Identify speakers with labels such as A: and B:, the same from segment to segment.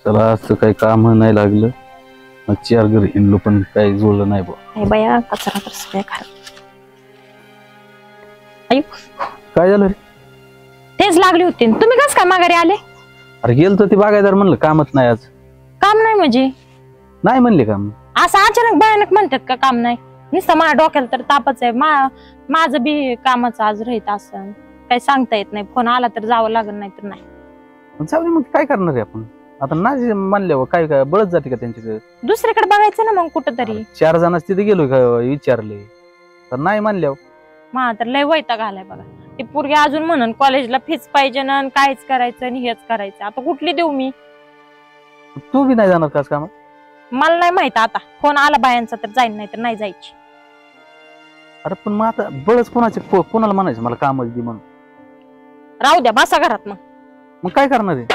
A: चला असं काही काम नाही लागलं, मग 4 घर हिंडलो पण काही जुळलं नाही बा.
B: बाया कचरा तर सगळ्या खराब.
A: काय झालं रे?
B: तेच लागली होती. तुम्ही कस काय माघारी आले?
A: अरे गेल तर ती बागायदार म्हणलं कामच नाही आज.
B: काम नाही म्हणजे
A: नाही म्हणले काम.
B: असं अचानक भयानक म्हणतात का काम नाही? नुसतं माझ्या डोक्याला तर तापच आहे. माझं बी कामाचं आज राहत असं काही सांगता येत नाही. फोन आला तर जावं लागत, नाही तर नाही.
A: जाऊ दे मग काय करणार आहे आपण आता. नाही म्हणल्यावर काय काय बळच जाते का त्यांच्याकडे?
B: दुसरीकडे बघायचं ना मग कुठं तरी.
A: 4 जणांच तिथे गेलो का विचारले तर नाही म्हणल्यावर.
B: मा तर लय वैताग आलाय बघा. ती पोरगी अजून म्हणून कॉलेजला फीस पाहिजे ना, कायच करायचं आणि हेच करायचं. आता कुठली देऊ मी?
A: तू बी नाही जाणार का काम?
B: मला नाही माहित आता. फोन आला बायांचा तर जाईन, नाही तर नाही जायची.
A: अरे पण मग आता बळच कोणाला म्हणायचं मला कामच दे म्हणून?
B: राहू द्या, बसा घरात.
A: मग काय करणार आहे?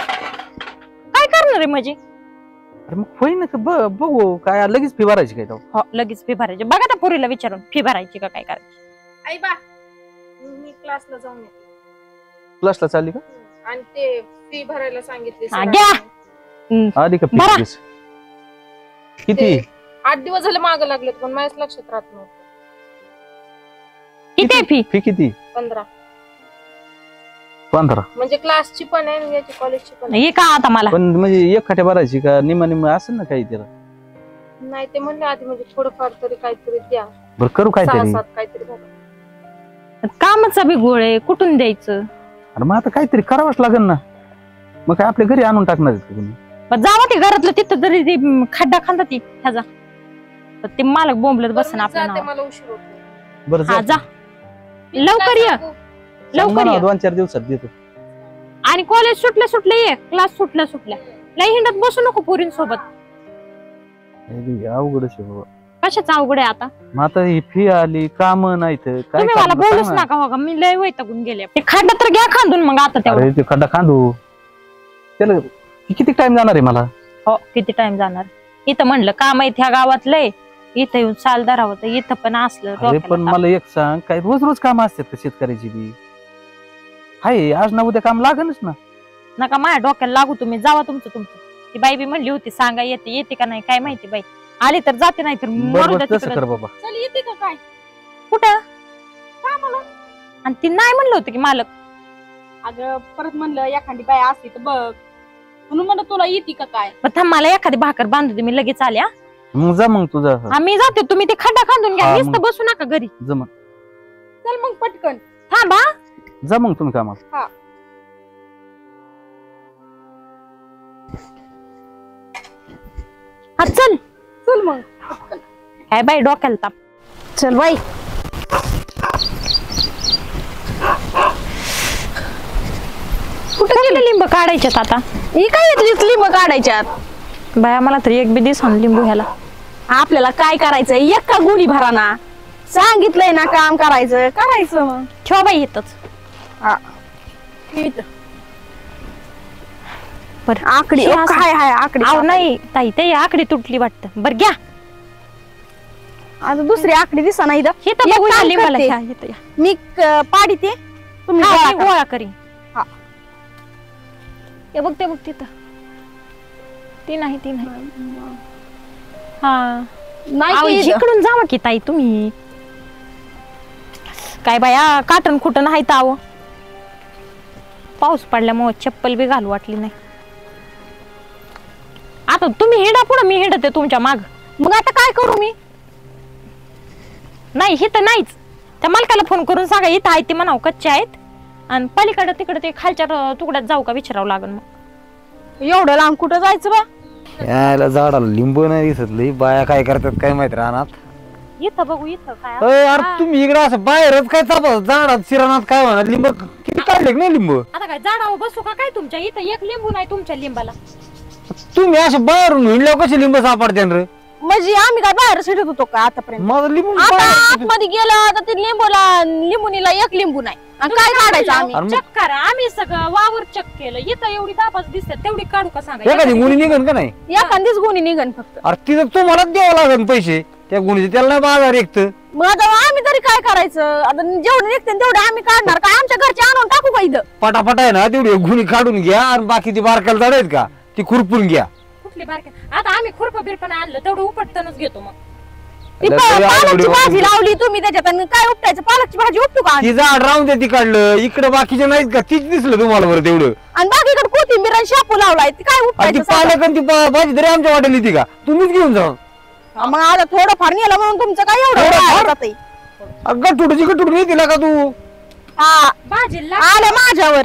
B: काय करणार आहे म्हणजे?
A: अरे मग होईन का बघू काय लगेच फी भरायची काय?
B: हो लगेच फी भरायची. बघा त्या पोरीला विचारून फी भरायची का काय करायची.
C: आई बा मी क्लासला जाऊन येते.
A: क्लासला चालली का?
C: आणि ते फी भरायला सांगितली
B: घ्या.
A: आधी का
B: भरा.
A: फी किती?
C: 8 दिवस झाले मागे लागलेत पण माझ्याच लक्षात राहत नव्हतं.
B: किती आहे फी?
A: फी किती?
C: 15.
A: 15
C: म्हणजे क्लासची पण आहे आणि याची कॉलेजची पण आहे.
B: हे का आता मला?
A: पण म्हणजे एक खाट्या भरायची का निम्मा असेल ना काही त्याला?
C: नाही ते म्हणले आधी म्हणजे थोडंफार तरी काहीतरी द्या.
A: बरं करू काहीतरी.
C: 6-7 काहीतरी भरा.
B: कामाचा बी गोळ आहे, कुठून द्यायचं?
A: अरे मग आता काहीतरी करावंच लागेल ना. मग काय आपल्या घरी आणून टाकणार आहेत का तुम्ही?
B: जावा ते घरातलं तिथं तरी ते खड्डा खांदा ती ह्याचा. तर ते मालक बोंबलत बसन आपल्या
C: जाते,
B: नावावर.
C: मला उशीर होतो.
A: बरं
B: हा जा, लवकर ये. लवकर ये.
A: 2-4 दिवसात देतो.
B: आणि कॉलेज सुटल्या ये, क्लास सुटल्या लई हिंडत बसू नको पोरींसोबत.
A: अवघडच आहे बाबा.
B: कशाच अवघड आहे आता?
A: मग आता ही फी आली, काम नाही तर काय
B: तुम्ही मला
A: करणार?
B: बोलूच
A: सांग ना.
B: नका बघा, मी लय वैतागून गेले. ते खड्डा तर घ्या खांदून मग आता तेवढं.
A: अरे ते खड्डा खांदू त्याला किती टाइम जाणार आहे मला?
B: हो किती टाइम जाणार? इथं म्हणलं काम आहे ह्या गावातलंय, इथं येऊन साल धरावं तर इथं पण असलं.
A: अरे पण मला एक सांग, काय रोज काम असतात का शेतकऱ्याची बी? हाय आज ना उद्या काम लागणच ना.
B: नका माझ्या डोक्याला लागू, तुम्ही जावा तुमचं. ती बाई बी म्हणली होती सांगा येते का नाही काय माहिती. बाई आली तर जाते, नाही तर मरू द्या
A: तसं कर बाबा.
C: चल येते का काय?
B: कुठं का मला? आणि ती नाही म्हणलं होतं की मालक.
C: अगं परत म्हणलं एखादी बाय असली तर बघ, म्हणून म्हणलं तुला येते का काय.
B: मग थांब, मला एखादी भाकर बांधू दे, मी लगेच आले.
A: मग जा मग तुझा.
B: आम्ही जाते, तुम्ही ते खड्डा खांदून घ्या.
A: हा,
B: नुसतं
A: मग.
B: बसू नका घरी.
A: जमा
C: चल मग पटकन
B: थांबा.
A: जा मग तुम्ही कामाला.
B: हा चल
C: चल मग.
B: काय बाई डोक्याला ताप.
C: चल बाई.
B: कुठे गेले लिंब काढायच्यात आता?
C: ही काय येतलीच लिंब काढायच्यात?
B: बाया मला तरी एक बी दिवसानं लिंबू ह्याला.
C: आपल्याला काय करायचंय? एक का गुढी भरा ना. सांगितलंय ना काम करायचं मग.
B: ठेवा बाई येतच.
C: आकडी काय हाय आकडी?
B: अहो नाही ताई, ते आकडी तुटली वाटतं. बरं घ्या.
C: आता दुसरी आकडी दिसा ना इथं.
B: हे तर
C: एक
B: बघू
C: काम
B: लिंबाला
C: करते.
B: घ्या, इथं या.
C: मी पाडी ते तुम्ही
B: हा,
C: गोळा
B: मी
C: करा.
B: गोळा करी.
C: हा.
B: ते बघ तिथं. ती नाही. हा
C: नाही
B: अहो,
C: की इथं.
B: इकडून जावा की ताई तुम्ही. काय बाया काटण खुटण आहे ताव. पाऊस पडल्यामुळे चप्पल बी घालू वाटली नाही. आता तुम्ही हिंडा पुढं, मी हिंडते तुमच्या माग.
C: मग आता काय करू मी?
B: नाही हे तर नाहीच. त्या मालकाला फोन करून सांगा इथं आहे ते म्हणावं कच्चे आहेत, आणि पलीकडे तिकडे ते खालच्या तुकड्यात जाऊ का विचारावं लागेल. मग
C: एवढं लांब कुठं जायचं बा?
A: यायला झाडाला लिंबू नाही दिसत. लई बाया काय करतात काय माहित रानात.
B: इथं बघू इथं काय.
A: अरे तुम्ही इकडे असं बाहेरच काय चालत झाडात शिरानात काय म्हणा लिंब किती काढले नाही लिंबू?
B: आता काय झाडावर बसू का काय तुमच्या इथं? एक लिंबू नाही तुमच्या लिंबाला.
A: तुम्ही असं बाहेरून हिंडल्यावर कसे लिंब सापडते रे?
C: म्हणजे आम्ही काय बाहेर शिरत होतो का आतापर्यंत?
A: माझं लिंबू
C: आता आतमध्ये गेलं तर ते लिंबूनीला एक लिंबू नाही. आणि काय काढायचं आम्ही?
B: चेक करा. आम्ही सगळं वावर चेक केलं. इथं एवढी दाबाच दिसते तेवढी काढू का सांगा?
A: एखादी गुणी निघन का नाही?
C: एखादीच गुणी निघन फक्त.
A: अरे तिथं तुम्हालाच द्यावं लागेल पैसे त्या गुणीचे. त्याला नाही बाजार एक तर.
C: मग आता आम्ही तरी काय करायचं? आता जेवढे निघते तेवढे आम्ही काढणार काय? आमच्या घरचे आणून टाकू का इथं?
A: पटापट आहे ना तेवढी गुणी काढून घ्या आणि बाकीची बारकाला झाड आहेत का ती खुरपून घ्या.
B: असली बारकी. आता आम्ही खुरपं बिरपण आणलं तेवढं उपटतनच घेतो मग.
C: ती पालकची भाजी लावली तुम्ही त्याच्यात आणि काय उपटायचं पालकची भाजी उपटू का
D: ती झाड राहून द्या ती काढलं इकडे बाकीचे नाहीत का तीच दिसलं तुम्हाला बरं तेवढं
C: आणि बाकीकडे कोथिंबीर आणि शापू लावलाय ती काय
D: आणि ती
C: उपटायचं सांगा?
D: पालक आणि ती भाजी तरी आमच्या वाटेल येते का तुम्हीच घेऊन जा
C: मग आता थोडं फार नेलं म्हणून तुमचं काय एवढं
D: थोडं
C: वाया
D: फार?
C: जातंय?
D: गटुडची नाही दिला का तू
C: हा
B: भाजीला
C: आलं माझ्यावर.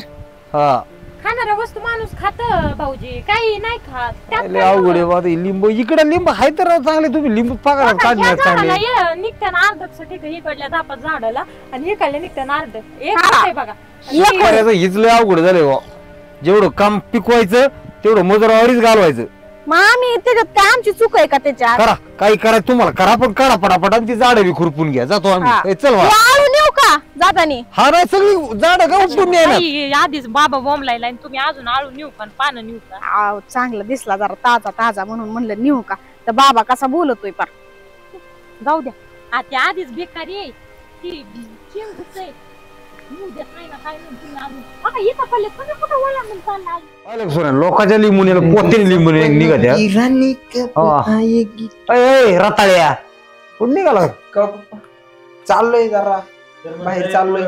D: हा
B: खाणारा वस्तू माणूस खात भाऊजी काही नाही खात त्यात
D: लय
B: काय
D: अवघड आहे
B: एवढं?
D: बा ते लिंबू इकडे लिंबू आहे तर चांगले तुम्ही लिंबू
B: बघा,
D: पाका
B: या
D: काढण्यात
B: झाडाला
D: चांगले
B: निघताना अर्ध ठीक आहे इकडल्या दापात झाडाला आणि इकडल्या निघताना अर्ध एक
C: हा.
B: आहे बघा.
C: एक
D: करायचं हीच लय अवघड झालंय बा जेवढं काम पिकवायचं तेवढं मजुरावरीच घालवायचं
C: मग आम्ही त्याच्यात काय आमची चूक आहे का त्याच्यात?
D: करा काही करायचं तुम्हाला करा पण करा पटापट आणि ती झाडं बी खुरपून घ्या जातो
C: हा.
D: आम्ही ए, चल वा
C: हे आळू नेऊ का जातानी?
D: हा नाही सगळी झाडं का उपटून न्यायला
B: आई, आधीच बाबा बोंबलायला आणि तुम्ही अजून आळू नेऊ का आणि पानं नेऊ का?
C: आव, चांगला दिसला जरा ताजा ताजा म्हणून म्हणलं नेऊ का तर बाबा कसा बोलतोय पार.
B: जाऊ द्या आता आधीच बेकारी आहे ती चिंगूच आहे. नेऊ देत नाही ना काय नाही तुम्ही अजून. आता इथं पडले तुम्ही कुठं वळा म्हणून चालला?
D: पालक सोना लोकांच्या लिंबून पोते लिंबून निघत्या रताळ्या कुठं निघाला
E: चाललोय जरा बाहेर चाललोय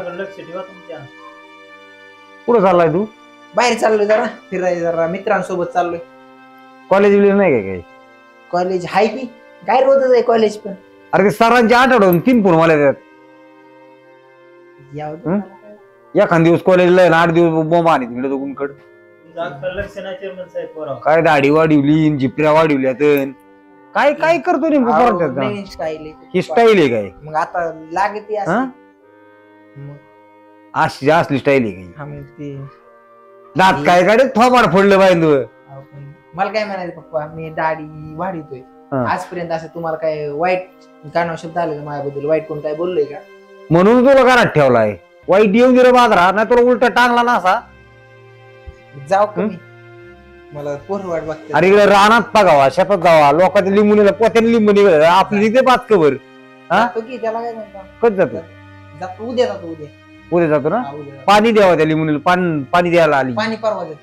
D: कुठं चाललाय तू
E: बाहेर चाललोय जरा फिरायला जरा मित्रांसोबत चाललोय.
D: कॉलेज नाही काय काही
E: कॉलेज हाय की काय रोजच आहे कॉलेज पण
D: अरे ते सरांचे आठवड्यातून 3 फोन मला देतात
E: यावं
D: हं? एखाद दिवस कॉलेजला आहे ना 8 दिवस बोंबा आणि तिकडे दोघींकडे काय दाढी वाढवली जिपऱ्या वाढवल्या काय काय करतो नेमकं
E: अहो,
D: परत
E: नवीन स्टाईल आहे.
D: ही स्टाईल आहे काय
E: मग आता लागते अशी.
D: हं?
E: मग
D: अशी असली स्टाईल आहे काही
E: हा मग ते
D: दात काय काढे थोबाड फोडलं पाहिजे
E: अहो, पण मला काय म्हणायचं पप्पा मी दाढी वाढवतोय
D: हं.
E: आजपर्यंत असं तुम्हाला काय वाईट कानावर शब्द आले का माझ्याबद्दल वाईट कोण काय बोललोय का?
D: म्हणून तुला घरात ठेवलाय वाईट येऊन दिलं बाजारात नाही तुला उलट टांगला ना असा
E: जाऊ कमी मला पोर वाट बघते.
D: अरे इकडे रानात बघावा शेतात जावा लोकांच्या लिंबूनीला पोत्याने लिंबू निघत आपली तिथे पाच कबर
E: जातो की त्याला काय म्हणतो
D: कधी जातो
E: जातो उद्या जातो उद्या.
D: उद्या जातो ना
E: हा, उद्या जातो.
D: पाणी द्यावा त्या लिंबूनीला पाणी द्यायला आली
E: पाणी परवा देतो.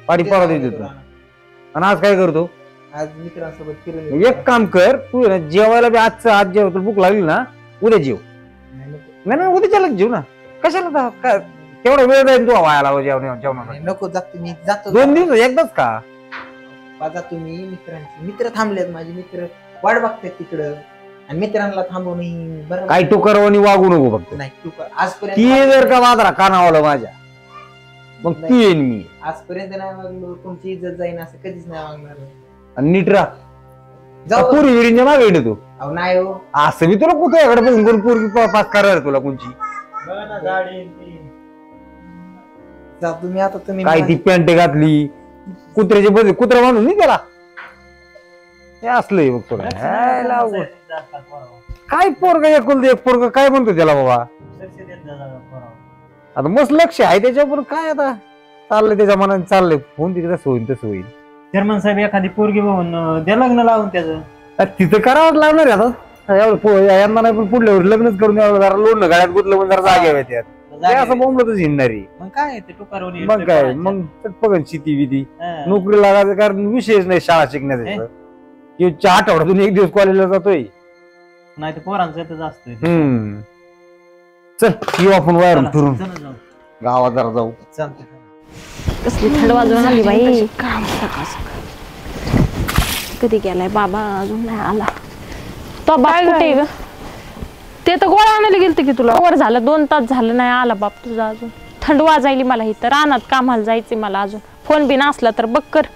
D: पाणी
E: उद्या
D: परवा
E: जाऊ
D: देतो
E: देतो
D: तू
E: रानात.
D: आणि आज काय करतो
E: आज मित्रांसोबत फिरून येतो.
D: एक काम कर तू आहे ना जेवायला बी आज जेव तुला भूक लागली ना उद्या जेव
E: नाही, नको.
D: नाही नाही उद्याच्याला जेव ना कशाला काय तेवढा वेळ जाईल तू वायाला जेवणाला
E: नको जातो मी जातो
D: 2 दिवस एकदाच का
E: जातो मी मित्रांचे मित्र थांबलेत माझे मित्र वाट बघतात तिकडं आणि मित्रांना थांबवून बरं
D: काही टोकरवानी वागू नको फक्त
E: नाही तू आजपर्यंत
D: ती जर का बाजारा कानावाला माझ्या मग तू येईन मी
E: आजपर्यंत नाही वागलो तुमची इज्जत जाईन असं कधीच नाही वागणार.
D: आणि नीट राहा
E: जाऊ
D: पुरी विरींच्या मागे येणं तू
E: अहो नाही हो
D: असं मी तुला कुठे एकडे बघून कोण पोरगी पास करायला तुला कोणची
E: जातो मी आता तुम्ही
D: काय ती पॅन्ट घातली कुत्र्याचे बदल कुत्रा म्हणून नाही त्याला हे असलंय बघ तुला ह्याला अवघड. काय पोरग एक पोरग काय म्हणतो त्याला बाबा आता मस्त लक्ष आहे त्याच्यावर काय आता चाललंय त्याच्या मनाने चाललंय फोन तिथे कसं होईल तसं होईल
F: चेअरमन साहेब एखादी पोरगी बघून द्या लग्न लावून त्याचं.
D: अरे तिथं करावंच लागणार आहे आता यांना नाही पण पुढल्या वर्षी लग्नच करून द्यावं जरा लोणं गाड्यात गुतलं पण जरा जागे त्यात ते असं बोंबलं हिंडणारी
F: मग काय ते टुकारवणी
D: मग काय मग बघ शेती बिती नोकरी लागायचं कारण विषयच नाही शाळा शिकण्याचा किंवा आठवड्यातून 1 दिवस कॉलेजला जातोय
F: नाही तर पोरांचं येतच असतंय.
D: चल येऊ आपण बाहेरून फिरून
F: चला जाऊ.
D: गावात जरा जाऊ
E: चालतं
C: कसली थंड वाजून आली बाई काम सकाळ कधी गेलाय बाबा अजून नाही आला.
B: तो बाप कुठे ग?
C: ते तर गोळा आणायला गेलते की तुला.
B: वर झालं 2 तास झालं नाही आला बाप तुझा अजून. थंड वाजायली मला इथं रानात कामाला जायचे मला अजून. फोन बी नसला तर बघ कर.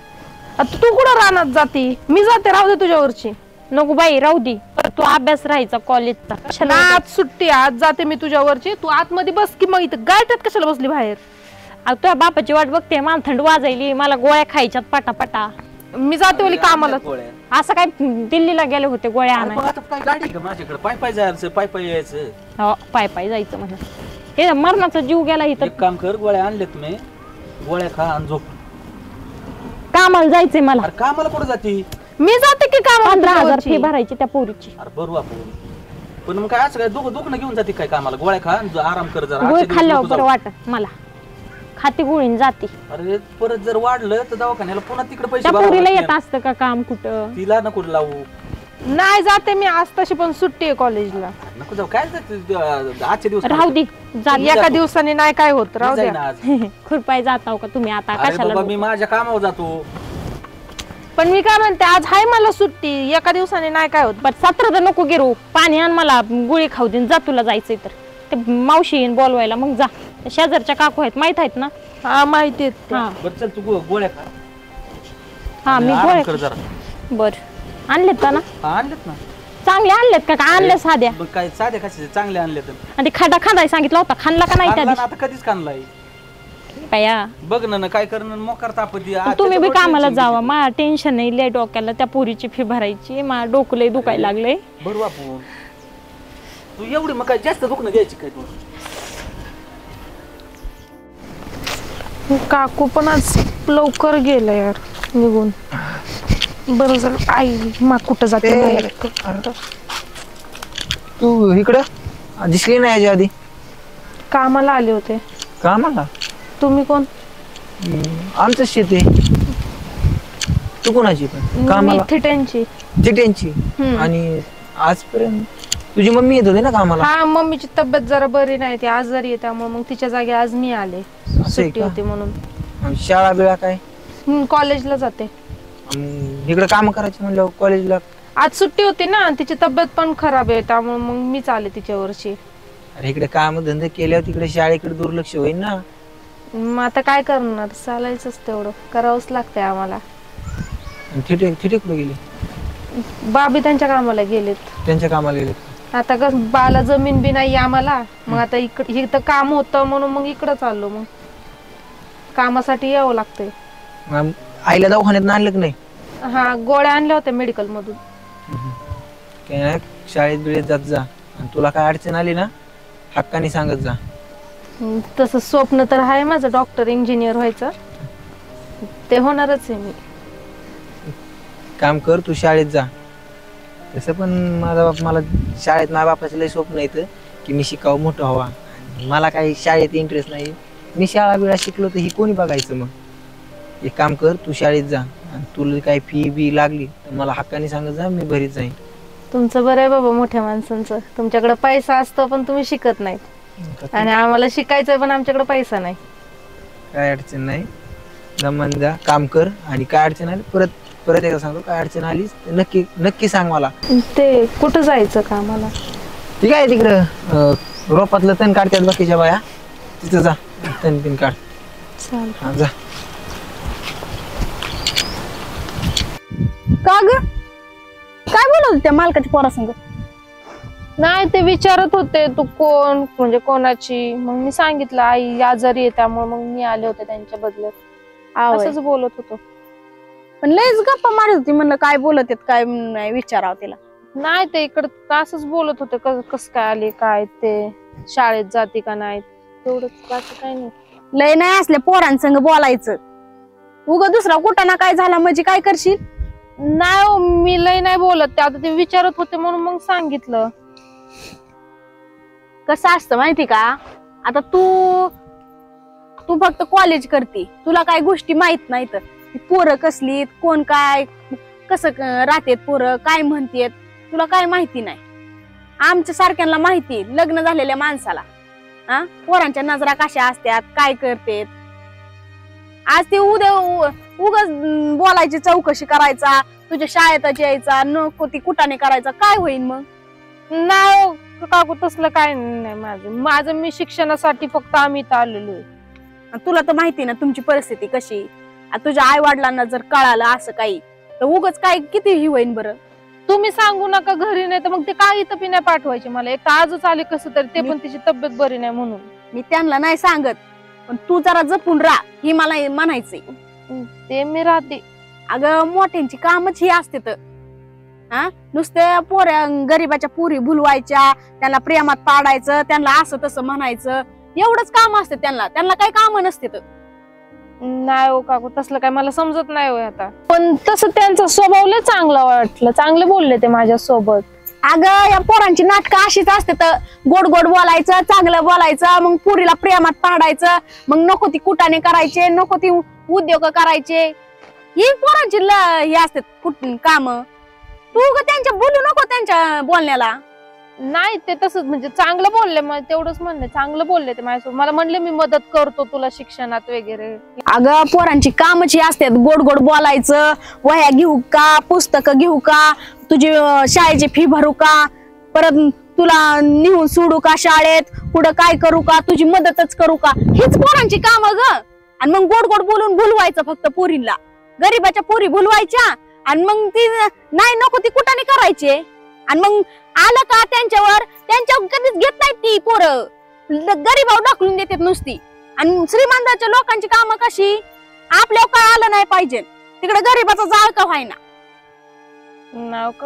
C: आता तू कुठं रानात जाती? मी जाते राहू दे तुझ्यावरची.
B: नको बाई राहू दे तू अभ्यास राहायचा कॉलेजचा कशाला
C: आज सुट्टी आज जाते मी तुझ्यावरची. तू आतमध्ये बस की मग इथं गायटात कशाला बसली बाहेर?
B: तुझ्या बापाची वाट बघते मला थंड वाजायली मला गोळ्या खायच्यात पटापटा.
C: मी जाते ओली कामाला.
B: असं काय दिल्लीला गेले होते गोळ्या आणायला.
A: काय गाडी का माझ्याकडे पाय जायचं पाय यायचं
B: हो, पाय जायचं म्हणजे हे मरणाचा जीव गेला इथं.
A: एक काम कर गोळ्या आणले तुम्ही गोळ्या खा आणि झोप.
B: कामाला जायचंय मला.
A: अरे कामाला कुठे जाती?
C: मी जाते की कामाला
B: 15,000 फी भरायची त्या पोरीची.
A: अरे बरोबर आपण पण मग काय असं काय दुखणं घेऊन जाते काय कामाला गोळ्या खा आणि आराम कर जरा.
B: गोळी खाल्ल्यावर बरं वाटत मला. खाती गोळीन जाते.
A: अरे परत जर वाढलं तर दवाखान्याला पुन्हा तिकडे पैसे
B: त्या
A: भरावे
B: पोरीला येत
A: लागतील.
B: असतं का काम कुठं?
A: तिला नको लावू.
C: नाही जाते मी आज तशी पण सुट्टी आहे कॉलेजला.
A: नको जाऊ काय आजचे दिवस
B: राहू दे जाते.
A: जातो.
C: एका दिवसाने नाही काय होत,
A: मी
C: राहू
A: जाईन
C: द्या.
A: आज.
B: खुरपाय जाताव का तुम्ही आता?
A: अरे
B: कशाला
A: बाबा मी
B: डोकं?
A: माझ्या कामावर जातो.
C: पण मी काय म्हणते आज हाय मला सुट्टी, एका दिवसाने नाही काय होत.
B: बरं 17 तर नको गिरू. पाणी आण मला, गोळी खाऊ दे. जा तुला जायचंय तर. ते मावशी येईन बोलवायला, मग जा. त्या शेजारच्या काकू आहेत माहित आहेत ना?
C: हा माहिती आहे ते.
B: हा
A: बरं चल तू गोळ्या खा.
B: हा मी
A: आराम
B: गोळ्या
A: कर जरा.
B: बर आणलेत का ना?
A: हा, आणलेत ना.
B: चांगले आणलेत का? आणले साध्या?
A: बरं, काय साधे कशाचे चांगले आणले तर
B: आणि ते खाडा खांदाय सांगितलं होता, खाल्ला का नाही त्या
A: खाल्ला ना,
B: दिवशी?
A: आता कधीच खाल्लाय.
B: बाया
A: बघ ना काय करणं मोकार तापती.
B: तुम्ही बी कामाला जावा. मला टेन्शन नाही लय डोक्याला. त्या पोरीची फी भरायची, मला डोकं लय दुखायला लागलंय.
A: बरोबर आपण तू एवढी मग काय जास्त दुखणं घ्यायची काय तू?
C: काकू पण आज लवकर गेलं यार निघून. बरं झालं आई मग कुठं जाते बाहेर.
E: तू इकडं दिसली नाही याच्या आधी?
C: कामाला आले होते.
E: कामाला?
C: तुम्ही कोण?
E: आमचं शेत आहे. तू कोणाची पण
C: मी
E: कामाला?
C: थिटेंची.
E: थिटेंची. आणि आजपर्यंत तुझी मम्मी येत होती ना कामाला?
C: हा मम्मीची तब्येत जरा बरी नाही, ती आजारी आहे, त्यामुळे मग तिच्या जागी आज मी आले. सुट्टी होती म्हणून.
E: शाळा बिळा काय?
C: कॉलेजला जाते.
E: इकडे काम करायची म्हणल्यावर कॉलेजला?
C: आज सुट्टी होती ना, तिची तब्येत पण खराब आहे, त्यामुळे मग मीच आले तिच्यावरची.
E: अरे इकडे काम धंदे केल्यावर तिकडे शाळेकडे दुर्लक्ष होईल ना.
C: मग आता काय करणार, चालायचंच तेवढं, करावंच लागतंय आम्हाला.
E: थिटे कुठे गेले?
C: बाबी त्यांच्या कामाला गेलेत.
E: त्यांच्या कामाला गेले?
C: आता बाला जमीन बी नाही आम्हाला, मग आता इकडं काम होतं म्हणून मग इकडं चाललो. मग कामासाठी यावं लागतंय.
E: आईला दवाखान्यात आणलं की नाही?
C: हा गोळ्या आणल्या होत्या मेडिकल मधून.
E: काय नाही, शाळेत बिळेत जात जा. आणि तुला काय अडचण आली ना हक्काने सांगत जा.
C: तसं स्वप्न तर आहे माझं, डॉक्टर इंजिनियर व्हायचं. ते होणारच आहे मी.
E: काम कर, तू शाळेत जा. तसं पण माझा बाप मला शाळेत माझ्या बापाचं लय स्वप्न येतं की मी शिकावं, मोठं व्हावा. मला काही शाळेत इंटरेस्ट नाही. मी शाळा बिळा शिकलो तर ही कोणी बघायचं? मग एक काम कर, तू शाळेत जा. आणि तुला काही फी बी लागली तर मला हक्काने सांगत जा, मी भरीत जाईन.
C: तुमचं बरं आहे बाबा, मोठ्या माणसांचं. तुमच्याकडे पैसा असतो पण तुम्ही शिकत नाही, आणि आम्हाला शिकायचंय पण आमच्याकडे पैसा नाही.
E: काय अडचण नाही, दमान जा, काम कर. आणि काय अडचण आली परत एकदा सांगतो, काय अडचण आली नक्की नक्की सांग मला.
C: ते कुठं जायचं कामाला?
E: ठीक आहे, तिकडं रोपातलं तण काढतात बाकीच्या बाया, तिथं जा, तण बिन काढ.
C: चालेल.
E: हा जा.
C: का ग काय बोलत होते त्या मालकाच्या पोरासंग? नाही ते विचारत होते तू कोण, म्हणजे कोणाची. मग मी सांगितलं आई आजारी आहे त्यामुळे मग मी आले होते त्यांच्या बदल्यात. असंच बोलत होतो.
G: पण लयच गप्पा मारत होती, म्हणलं काय बोलत आहेत काय नाही विचारावं तिला.
C: नाही ते इकडं असंच बोलत होते, कस काय आले, काय ते शाळेत जाते का नाही, तेवढंच, बाकी काय नाही.
G: लय नाही असल्या पोरांसंग बोलायचं. उग दुसरा कुठं ना काय झाला म्हणजे काय करशील?
C: नाही हो, मी लय नाही बोलत. ते आता ते विचारत होते म्हणून मग सांगितलं.
G: कसं असतं माहिती का, आता तू फक्त कॉलेज करते, तुला काय गोष्टी माहित नाहीत. पोरं कसली, कोण काय, कसं राहतेत पोरं, काय म्हणतेत, तुला काय माहिती नाही. आमच्या सारख्यांना माहिती, लग्न झालेल्या माणसाला हा पोरांच्या नजरा कशा असतात, काय करतेत. आज ते उद्या उगाच बोलायची, चौकशी करायचा, तुझ्या शाळेतच यायचा, नको ती कुठाने करायचा, काय होईल मग?
C: नाही काकू तसलं काय नाही. माझं मी शिक्षणासाठी फक्त आम्ही इथं आलेलो आहे.
G: तुला तर माहिती ना तुमची परिस्थिती कशी. तुझ्या आई वडिलांना जर कळालं असं काही तर उगाच काय किती ही होईन बरं.
C: तुम्ही सांगू नका घरी, नाही तर मग ते काही इथं बी नाही पाठवायचे मला. एक आजच आले कसं तरी, ते पण तिची तब्येत बरी नाही म्हणून.
G: मी त्यांना नाही सांगत, पण तू जरा जपून राहा ही मला म्हणायचंय.
C: ते मी राहते.
G: अगं मोठ्यांची कामच ही असते तर हा नुसत्या पोऱ्या गरीबाच्या पुरी भुलवायच्या, त्यांना प्रेमात पाडायचं, त्यांना असं तसं म्हणायचं, एवढंच काम असते त्यांना. त्यांना काही काम नसते तर.
C: नाही हो काकू तसलं काय मला समजत नाही हो आता. पण तसं त्यांचा स्वभाव लय चांगला वाटलं, चांगले बोलले ते माझ्या सोबत.
G: अगं या पोरांची नाटकं अशीच असतात, गोड गोड बोलायचं, चांगलं बोलायचं, मग पुरीला प्रेमात पाडायचं, मग नको ती कुटाने करायचे, नको ती उद्योग करायचे. ही पोरांची हे असतात काम. तू त्यांच्या बोलू नको त्यांच्या बोलण्याला.
C: नाही ते तसंच म्हणजे चांगलं बोलले, मग तेवढंच म्हणले, चांगलं बोलले ते माझ्यासोबत. मला म्हणले मी मदत करतो तुला शिक्षणात वगैरे.
G: अगं पोरांची कामच ही असतात, गोड गोड बोलायचं, वह्या घेऊ का, पुस्तकं घेऊ का, तुझी शाळेची फी भरू का, परत तुला नेऊन सोडू का शाळेत, पुढं काय करू का, तुझी मदतच करू का, हीच पोरांची काम ग. आणि मग गोड गोड बोलून भुलवायचं फक्त पोरींना, गरीबाच्या पोरी भुलवायच्या, आणि मग ती नाही नको ती कुठाने करायचे. आणि मग आलं का त्यांच्यावर कधीच घेत नाहीत ती पोरं, गरीबावर ढकलून देतात नुसती. आणि श्रीमंताच्या लोकांची कामं कशी, आपल्यावर काय आलं नाही पाहिजे, तिकडे गरीबाचा जाळ का व्हायना.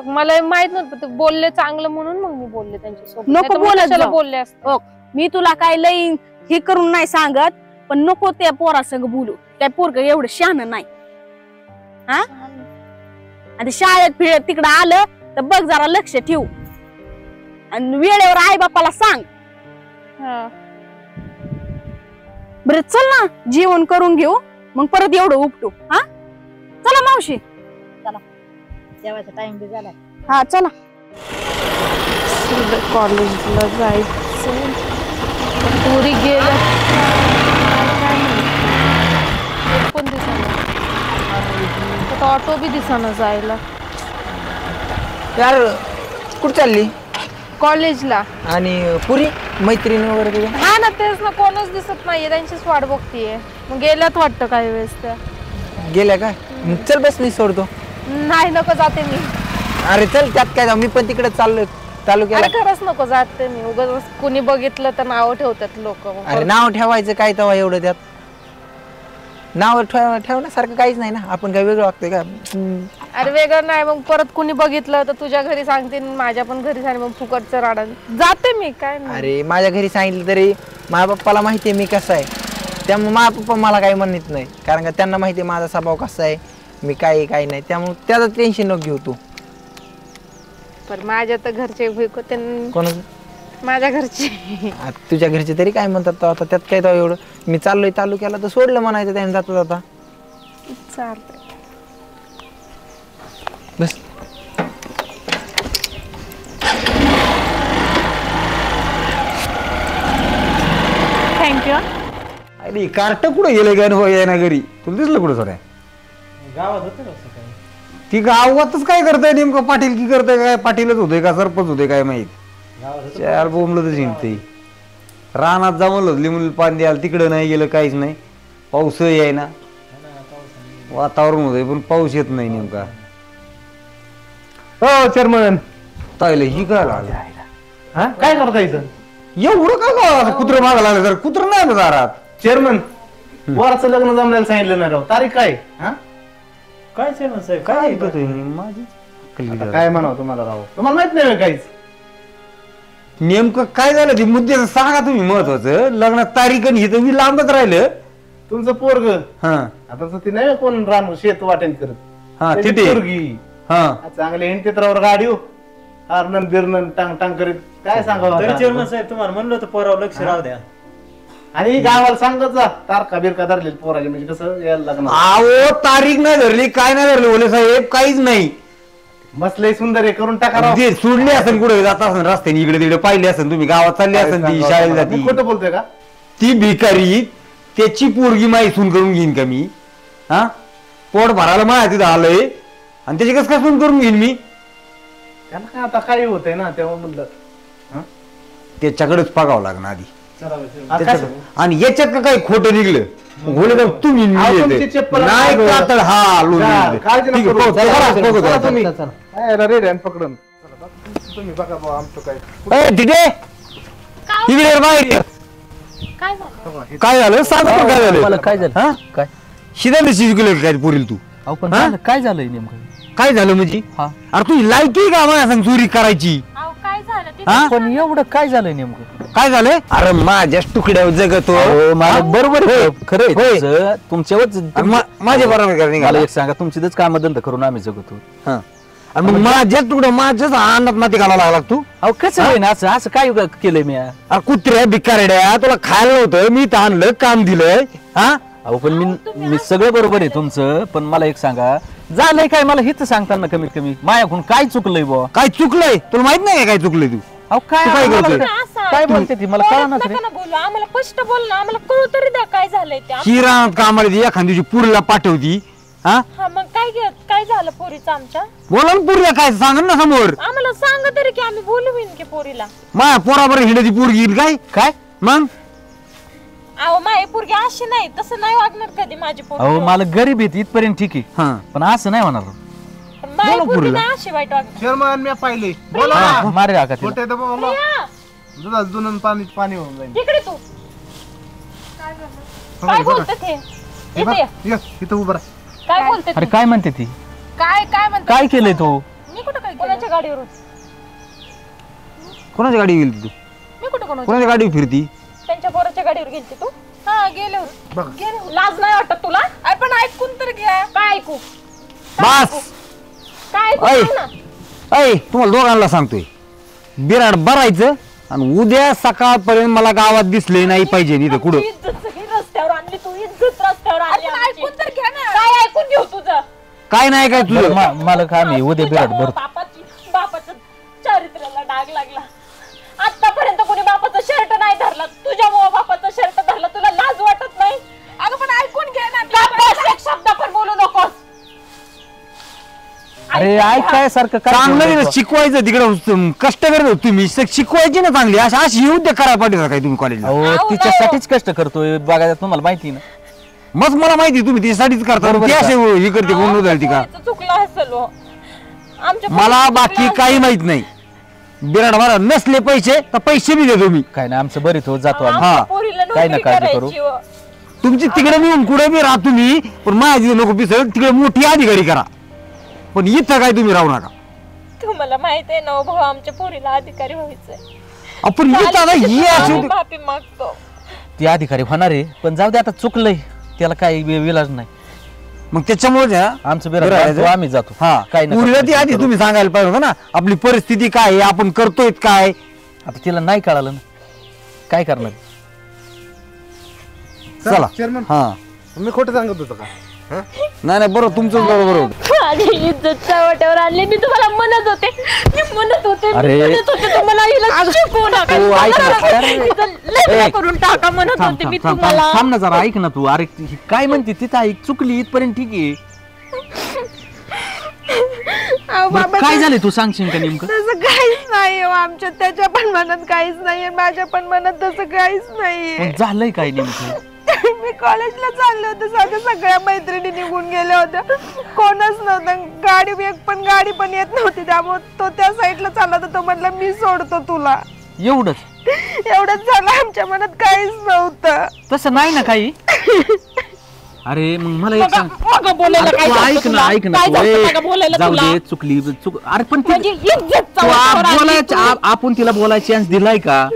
C: मला माहित नव्हतं ते बोलले चांगलं म्हणून मग मी बोलले त्यांच्यासोबत.
G: नको बोलत जाऊ.
C: बोलले असते.
G: मी तुला काय लई हे करून नाही सांगत, पण नको त्या पोरासंग बोलू. काय पोरग एवढं शहाणं नाही. हा आणि शाळेत फिरत तिकडं आलं तर बघ जरा लक्ष ठेवू, आणि वेळेवर आई बापाला सांग. बरं चल ना, जेवण करून घेऊ, मग परत एवढं उपटू. हा चला मावशी, चला जेवायचा टाइम बी झाला. हा चला.
C: कॉलेजला जायचं, पुरी गेलं पण दिसना, ऑटो बी दिसना जायला.
E: यार कुठं चालली?
C: कॉलेजला.
E: आणि पुरी मैत्रिणी वगैरे तुझ्या?
C: हा ना, तेच ना, कोणच दिसत नाहीये, त्यांचीच वाट बघतीये. मग गेल्यात वाटतं काही वेळेस त्या.
E: गेल्या काय? चल बस मी सोडतो.
C: नाही नको जाते मी.
E: अरे चल, त्यात काय, मी पण तिकडे चाललोय तालुक्याला.
C: खरंच नको जाते मी, उगाच कुणी बघितलं तर नाव ठेवतात लोक.
E: अरे नाव ठेवायचं काय तेव्हा एवढं, त्यात नाव ठेवण्यासारखं काहीच नाही ना, आपण काय वेगळं वागतोय का?
C: अरे वेगळं नाही, मग परत कुणी बघितलं तर तुझ्या घरी सांगते, माझ्या पण घरी सांगते, मग फुकटचं राडा जाते मी. काय नाही.
E: अरे माझ्या घरी सांगितलं तरी माझ्या पप्पाला माहितीये मी कसं आहे, त्यामुळे माझा पप्पा मला काही म्हणत नाही, कारण का त्यांना माहितीये माझा स्वभाव कसा आहे, मी काय नाही, त्यामुळे त्याचं टेन्शन नको घेऊ तू.
C: पण माझ्या तर घरचे
E: कोणाचं?
C: माझ्या घरचे.
E: तुझ्या घरचे तरी काय म्हणतात आता, त्यात काय तर एवढं. मी चाललोय तालुक्याला तर सोडलं म्हणायचं त्याने जाता जाता.
C: चालतंय
E: बस.
C: थँक्यू.
D: अरे कार्ट कुठे गेले काय ना घरी, तुला दिसलं कुठं सर?
F: गावात होतं का सकाळी?
D: ती गावातच काय करताय नेमकं? पाटील की करताय काय? पाटीलच होते का सरपंच होते काय माहित? चार बोंबलं तर जिंकते. रानात जमलं लिंबू पाणी द्यायला, तिकडं नाही गेलं, काहीच नाही. पाऊस आहे ना, वातावरण होतंय पण पाऊस येत नाही नेमका.
F: हो चेअरमन,
D: ताईला ही काय लागलं?
F: हा काय करता इथं?
D: एवढं का कुत्रं मागा लागलं? जर कुत्रं नाही ना दारात.
F: चेअरमन, वराचं लग्न जमल्याला सांगितलं ना राव, तारीख काय? हा काय चेअरमन साहेब, काय
D: ऐकतोय मी माझी.
F: आता काय म्हणावं तुम्हाला राव, तुम्हाला माहित नाही काहीच?
D: नेमकं काय झालं ते मुद्द्याचं सांगा तुम्ही. महत्वाचं लग्नात तारीख आणि हे तर मी लांबच राहिलं.
F: तुमचं पोरग
D: हा
F: आता ती नाही कोण रान शेत वाटेल करत,
D: हा
F: त्याची
D: तिथे
F: पोरगी
D: हा
F: चांगले हिंडतेत्रावर गाडी हारनन बिरनन टांग टांग करीत, काय सांगावं
H: तरी
F: आता?
H: चेअरमन साहेब तुम्हाला म्हणलं होतं पोरावर लक्ष राहू द्या.
F: आणि गावाला सांगत जा तारखा बिरका धरलेली पोराचे, म्हणजे कसं यायला लग्न.
D: आवो तारीख नाही धरली, काय नाही धरली ओले साहेब, काहीच नाही.
F: मसलंय सुंदर आहे, करून टाका राव.
D: ते सोडले असेल कुठे जात असेल रस्त्याने, इकडे तिकडे पाहिले असेल तुम्ही, गावात चालले असेल, ती शाळेला जाती.
F: मी खोटं बोलतोय का?
D: ती भिकारी त्याची पोरगी माहिसून करून घेईन का मी? हा पोट भरायला माहिती तिथं आलंय आणि त्याची कसं काय सून करून घेईन मी?
F: त्याला काय आता काही होतंय ना, तेव्हा म्हणलं
D: त्याच्याकडेच बघावं लागणार आधी.
F: आता काय-
D: आणि याच्यात का काही खोटं निघलं बोले तर तुम्ही
F: अहो,
D: येते.
F: तुमची चप्पल
D: नाही
F: मागं.
D: का तर हा लोणी
F: जा,
D: येते.
F: काळजी
D: ठीक
F: नको
D: आहे,
F: करू.
D: पाहू, चला,
F: चला,
D: बघू
F: चला
D: आता.
F: तुम्ही. काय रे रे पकडून तुम्ही बघा बुवा आमचं काय.
D: ए, तिथे इकडे ये, बाहेर ये.
B: काय झालं?
D: काय झालं सांग पण काय झालं?
A: मला काय झालं?
D: हा?
A: काय?
D: शिदाने शिजवलं काय पुरील तू?
A: अहो पण
D: हा?
A: झालं- काय झालंय नेमकं?
D: काय झालं म्हणजे?
A: हा.
D: अरे तुझी लायकी का माझ्या संग चोरी करायची?
B: अहो काय झालं ते?
D: हा?
A: पण एवढं काय झालंय नेमकं?
D: काय झालंय? अरे माझ्याच तुकड्यावर जगतो.
A: अहो, मला बरोबर आहे, खरं आहे
D: होय.
A: तुमचं. तुमच्यावरच
D: माझ्या बरोबर
A: मला
D: निघाला.
A: एक सांगा, तुमचीच कामधंदा करून आम्ही जगतो.
D: हा. आणि मग माझ्या तुकडं माझ्याच अन्नात माती घालायला लागला तू.
A: अहो कसं होईन असं असं काय केलंय मी?
D: अरे कुत्र्या भिकाऱ्या तुला खायला नव्हतं, मी तर आणलं, काम दिलंय. हा
A: अहो पण मी सगळं बरोबर आहे तुमचं, पण मला एक सांगा, झालंय काय मला हेच सांगताना कमीत कमी माझ्याकडून काय चुकलंय बुवा?
D: काय चुकलंय तुला माहित नाही काय चुकलंय तू?
A: अहो काय
D: तू काय करतोय?
A: काय बोलते ती मला कळणार
B: नका ना बोलू, आम्हाला स्पष्ट बोल ना, आम्हाला कळू तरी द्या काय झालंय ते.
D: किराणात कामाला ती एखाद्या दिवशी पुरीला पाठवती. हा
B: हा मग काय झालं पोरीचं आमच्या?
D: बोला ना पुरीला काय सांग ना समोर.
B: आम्हाला सांगा तरी की आम्ही बोलवीन की पोरीला.
D: माझ्या पोराबर हिंडती पोरगी येईल काय
A: काय
D: मग?
B: अहो माझी पोरगी अशी नाही, तसं नाही वागणार कधी माझी पोरगी.
A: अहो मला गरीब येत इथपर्यंत ठीक आहे,
D: हा
A: पण असं नाही होणार.
B: पण माझी
D: बोला
B: पोरगी
D: पोरीला.
B: नाही अशी वाईट वागणार.
F: चेअरमन मी पाहिले बोला
A: हा,
F: ना.
A: मारे आका तिला.
F: खोटे तर बोला.
B: प्रिया,
F: दुधात दुनन पाणी होऊन जाईल.
B: इकडे तू काय बोलते ते?
F: हे बघ,
B: इथे
F: ये, इथं उभं राहा.
B: काय बोलते
A: अरे
B: तू?
A: काय म्हणते ती?
C: काय म्हणतो?
A: काय केलंय तू?
C: मी कुठं काय केलं?
B: कोणाच्या गाडीवरून?
D: कोणाच्या गाडी गेली तू?
C: मी कुठं कोण
D: कोणाच्या गाडीवर फिरती?
B: त्यांच्या पोराच्या गाडीवर गेलती तू?
C: हा गेले
F: बघ.
B: लाज नाही वाटत तुला?
C: अरे पण ऐकून तर घ्या.
B: काय ऐकू?
D: बस
B: काय ऐकू?
D: ऐ.
B: सांग ना.
D: अय तुम्हाला दोघांना सांगतोय, बिराड भरायचं आणि उद्या सकाळपर्यंत मला गावात दिसले नाही पाहिजे इथं कुठं.
B: तू इज्जत सगळी रस्त्यावर आणली, तू इज्जत रस्त्यावर आणली
C: अरे पण
B: आमची.
C: ऐकून तर घ्या ना.
B: काय ऐकून घेऊ तुझं?
D: काय नाही काय
A: बरं,
D: तुझं.
A: मला काय मी उद्या बिराट
B: तुझ्यामुळं
A: भरतो.
B: बापाचं चारित्र्याला डाग लागला. आतापर्यंत कोणी बापाचा शर्ट नाही धरला, तुझ्यामुळे बापाचा शर्ट धरला. तुला लाज वाटत नाही?
C: अगं पण ऐकून घ्या ना.
B: गप्प, एक शब्द पण बोलू नकोस.
A: अरे ऐक काय सारखं काय
D: चांगलं आहे
A: बोलतोय
D: ना, शिकवायचं तिकडं कष्ट करत होतो तुम्ही, शिकवायची ना चांगली. अशी उद्योग करायला पाहिजे काय तुम्ही कॉलेजला?
A: तू? अहो तिच्यासाठीच कष्ट करतोय बघायला, तुम्हाला माहिती ना.
D: मग मला माहिती तुम्ही त्यासाठीच करता.
A: बरोबर
D: ती
A: आहे
D: अशी हे करते कोण होत ती का?
B: पोरीचं चुकलं असेल हो. आमच्या
D: मला
B: पोरीचं
D: बाकी
B: चुकलं
D: काही
B: असेल.
D: माहित नाही. बिराड भरा नसले पैसे तर पैसे बी देतो मी.
A: काय नाही आमचं बरीच हो जातो आम्ही.
B: आमच्या पोरीला
A: काय
B: नोकरी
A: नका काळजी करू.
B: करायची हो.
D: तुमची तिकडे नेऊन कुठे बी राहा तुम्ही, पण माझी नको पिसळ तिकडे मोठी अधिकारी करा, पण इथं काय तुम्ही राहू नका.
B: तुम्हाला माहित आहे ना भाऊ, आमच्या पोरीला अधिकारी व्हायचंय.
D: आपण इथं आता ही अशी
B: आम्ही माफी मागतो.
A: ती अधिकारी होणार आहे, पण जाऊ दे आता चुकलंय, त्याला काही विलाज नाही.
D: मग त्याच्यामुळे
A: आमचं
D: बरं
A: बिराट
D: आहे.
A: भरतो, आम्ही जातो.
D: हा
A: काय नका
D: पुरीला ती
A: काळजी
D: आधी
A: करू.
D: तुम्ही सांगायला पाहिजे होतं ना, आपली परिस्थिती काय आहे, आपण करतोय काय.
A: आता तिला नाही कळालं ना, काय करणार?
D: चला
F: चेअरमन
D: हा
F: मी खोटं सांगत होतो का?
D: नाही नाही बरोबर तुमचं बरोबर होतं.
B: माझी इज्जत चव्हाट्यावर आणली. मी तुम्हाला म्हणत होते
A: अरे.
B: तुम्हाला हिला शिकवू नका.
A: तू ऐक ना.
B: हिचं लग्न करून टाका म्हणत
A: थांब
B: होते मी
A: थांब थांब
B: तुम्हाला.
A: थांब ना जरा, ऐक ना तू. अरे ही काय म्हणते तिथं ऐक, चुकली इथपर्यंत ठीक आहे. बरं, काय झालंय तू सांगशील का नेमकं?
C: तसं काहीच नाही आमच्या, त्याच्या पण मनात काहीच नाहीये, माझ्या पण मनात तसं काहीच नाहीये.
A: मग झालंय काय नेमकं?
C: मी कॉलेजला चालले होते, सगळ्या मैत्रिणी निघून गेल्या होत्या, कोणच नव्हतं. गाडी पण येत नव्हती, त्यामुळे तो त्या साईडला चालला होता. तो म्हटला मी सोडतो तुला. एवढंच झालं, आमच्या मनात काहीच नव्हतं.
A: तसं नाही ना काही. अरे मग मला एक सांग.
B: मग बोलायला काय
A: तू
B: झालं
A: ऐक
B: तुला?
A: ना ऐक ना
B: काय
A: तू.
B: झालं
A: ए,
B: मग बोलायला
A: जाऊ
B: तुला?
A: दे, चुकली अरे पण
B: म्हणजे इज्जत
A: तू
B: चव्हाट्यावर आणली
A: बोलायचं,
B: तू.
A: आपण तिला बोलायला चान्स दिलाय का?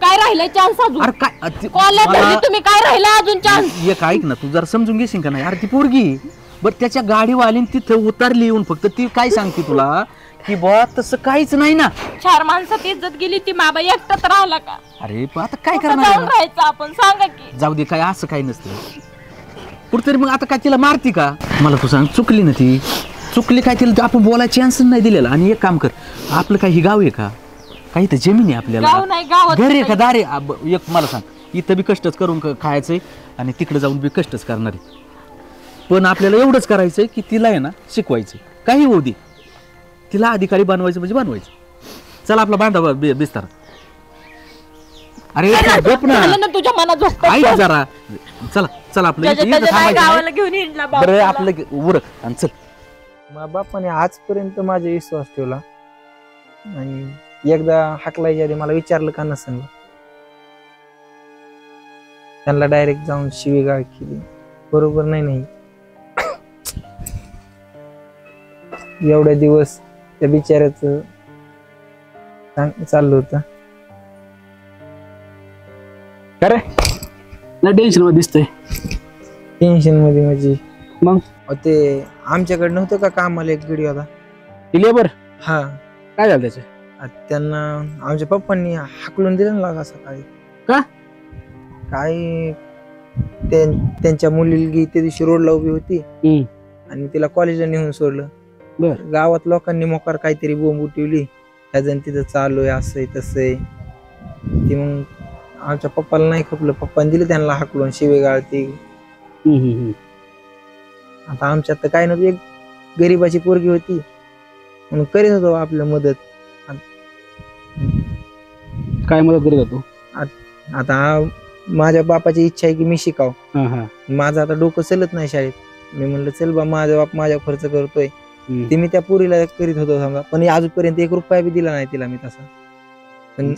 B: काय राहिलंय चान्स अजून?
A: अरे काय
B: कॉलेज
A: मला-
B: तुम्ही काय राहिला अजून चान्स?
A: एक ऐक ना, तू जरा समजून घेशील का नाही? अरे ती पोरगी बरं त्याच्या गाडीवालीन तिथं उतरली येऊन, फक्त ती काय सांगते तुला की बा तसं काहीच नाही ना.
B: 4 माणसात इज्जत गेली, ती बाबा एकटाच राहिला का?
A: अरे पण आता काय
B: कुठं
A: करणार
B: जाऊन
A: आहे?
B: राहायचं आपण, सांगा की.
A: जाऊ दे, काय असं काही नसतं कुठतरी. मग आता काय तिला मारती का? मला तू सांग, चुकली ना ती, चुकली काय तिला आपण बोलायला चान्स नाही दिलेला. आणि एक काम कर, आपलं काही गाव आहे का? काही तर जमीन आहे आपल्याला,
B: गाव नाही, गावात
A: घर आहे का दार आहे? एक मला सांग, इथं बी कष्टच करून खायचंय आणि तिकडे जाऊन बी कष्टच करणार आहे. पण आपल्याला एवढंच करायचंय की तिला आहे ना शिकवायचं, काही होऊ दे, तिला अधिकारी बनवायचं म्हणजे बनवायचं. चला आपला बांधा बिस्तार. अरे गप ना,
B: झालं ना तुझ्या मनात झोप.
A: ऐक जरा. चला चला आपलं इथं थांबायचं नाही.
B: गावाला घेऊन हिंडला बाप
A: बरं
B: तुला.
A: आपलं उरक आणि चल.
E: माझ्या बापाने आजपर्यंत माझा विश्वास ठेवला आणि एकदा हाकलायच्या आधी मला विचारलं का नसेल, त्यांना डायरेक्ट जाऊन शिवीगाळ केली. बरोबर नाही. एवढ्या दिवस त्या बिचाऱ्याचं चाललं होतं.
I: अरे नाही टेन्शन मध्ये दिसतंय.
E: टेन्शन मध्ये म्हणजे
I: मग
E: ते आमच्याकडे नव्हतं का कामाला एक गडी होता,
I: लेबर
E: हा
I: काय झालं त्याचं?
E: त्यांना आमच्या पप्पांनी हाकलून दिलं ना लागा सकाळी.
I: का?
E: काय त्यांच्या मुलगी त्या दिवशी रोडला उभी होती आणि तिला कॉलेजला नेऊन सोडलं.
I: बर.
E: गावात लोकांनी मोकार काहीतरी बोंब उठवली, ह्याजण तिथं चालू आहे, असं आहे तसं आहे. ती मग आमच्या पप्पाला नाही खपलं, पप्पाने दिलं त्यांना हाकलून शिवेगाळ ती. आता आमच्यात तर काय नव्हतं, एक गरीबाची पोरगी होती म्हणून करीत होतो आपल्या मदत.
I: काय मदत करीत होतो?
E: आता माझ्या बापाची इच्छा आहे की मी शिकाव.
I: हा हा.
E: माझं आता डोकं चलत नाही शाळेत. मी म्हणलं चल बा, माझा बाप माझ्या खर्च करतोय. ते मी त्या पोरीला करीत होतो समजा, पण अजूनपर्यंत 1 रुपया बी दिला नाही तिला मी तसा. पण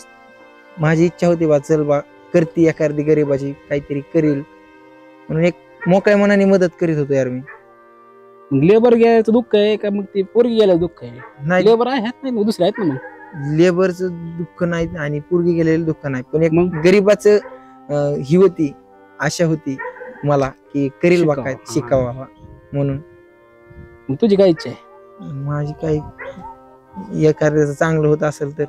E: माझी इच्छा होती बा, चल बा करती एखादी गरीबाची काहीतरी करील म्हणून एक मोकळ्या मनाने मदत करीत होतो यार मी.
I: लेबर गेल्याचं दुःख आहे का मग ते पोरगी गेल्याचं दुःख आहे?
E: नाही,
I: लेबर आहेत नाही मग दुसरे आहेत ना. मग
E: लेबरचं दुःख नाही आणि पोरगी गेलेलं दुःख नाही, पण एक
I: मग?
E: गरीबाचं ही होती, आशा होती मला की करील बा काय, शिकावा म्हणून.
I: मग तुझी काय इच्छा आहे?
E: माझी काही एखाद्याचं चांगलं होत असेल तर